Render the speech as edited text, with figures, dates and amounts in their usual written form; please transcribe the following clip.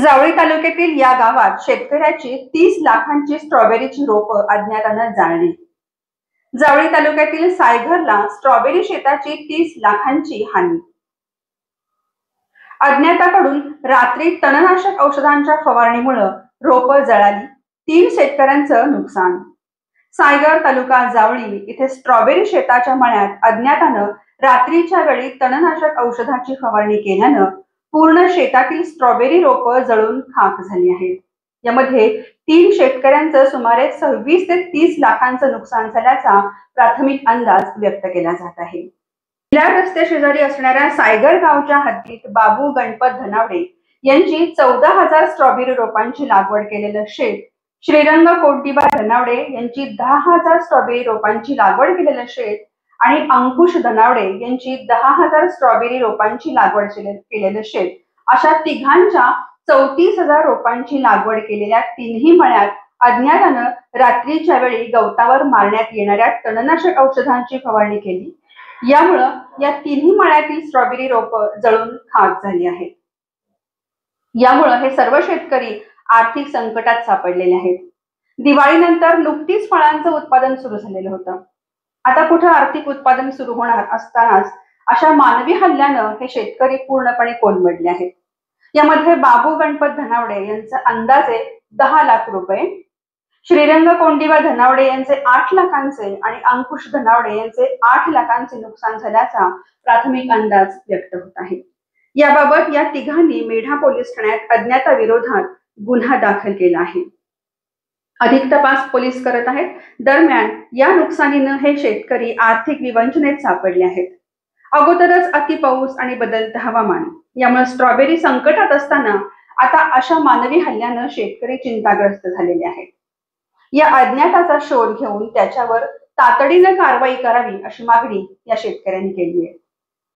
जावळी तालुक्यातील या गावात शेतकऱ्याची 30 लाखांची स्ट्रॉबेरीची रोपं अज्ञातानं जाळली। जावळी तालुक्यातील सायघरला स्ट्रॉबेरी शेताची 30 लाखांची हानी। अज्ञाताकडून रात्री तणनाशक औषधांच्या फवारणीमुळे रोपं जळाली। 3 शेतकऱ्यांचं नुकसान। सायघर तालुका जावळी इथे स्ट्रॉबेरी शेताच्या मळ्यात अज्ञातानं रात्रीच्या वेळी तणनाशक औषधाची फवारणी केल्यानं पूर्ण शेतातील स्ट्रॉबेरी रोपं जळून खाक झाली आहेत। यामध्ये 3 शेतकऱ्यांचं सुमारे 26 ते 30 लाखांचं नुकसान झाल्याचा प्राथमिक अंदाज व्यक्त केला जात आहे। या रस्त्या शेजारी असणाऱ्या सायघर गावच्या हद्दीत बाबू गणपत धनावडे यांची 14,000 स्ट्रॉबेरी रोपांची लागवड केलेलं शेत, श्रीरंग कोंडीबा धनावडे यांची 10,000 स्ट्रॉबेरी रोपांची लागवड केलेलं शेत आणि अंकुश धनावडे यांची 10,000 स्ट्रॉबेरी रोपांची लागवड केलेलं शेत अशा तिघांच्या 34,000 रोपांची लागवड केलेल्या 3ही मळ्यात अज्ञातानं रात्रीच्या वेळी गवतावर मारण्यात येणाऱ्या तणनाशक औषधांची फवारणी केली। यामुळे या 3ही मळ्यातील स्ट्रॉबेरी रोपं जळून खाक झाली आहेत। यामुळे हे सर्व शेतकरी आर्थिक संकटात सापडलेले आहेत। दिवाळीनंतर नुकतीच फळांचं उत्पादन सुरू झालेलं होतं। आता कुठे आर्थिक उत्पादन सुरू होणार असतानाच अशा मानवी हल्ल्यानं हे शेतकरी पूर्णपणे कोलमडले आहेत। यामध्ये बाबू गणपत धनावडे यांचे अंदाजे 10 लाख रुपये, श्रीरंग कोंडीबा धनावडे यांचे 8 लाखांचे आणि अंकुश धनावडे यांचे 8 लाखांचे नुकसान झाल्याचा प्राथमिक अंदाज व्यक्त होत आहे। याबाबत या तिघांनी मेढा पोलीस ठाण्यात अज्ञाताविरोधात गुन्हा दाखल केला आहे। अधिक तपास पोलीस करत आहेत। दरम्यान या नुकसानीनं हे शेतकरी आर्थिक विवंचनेत सापडले आहेत। अगोदरच अति पाऊस आणि बदलतं हवामान यामुळे स्ट्रॉबेरी संकटात असताना आता अशा मानवी हल्ल्यानं शेतकरी चिंताग्रस्त झालेले आहेत। या अज्ञाताचा शोध घेऊन त्याच्यावर तातडीने कारवाई करावी अशी मागणी या शेतकऱ्यांनी केली आहे।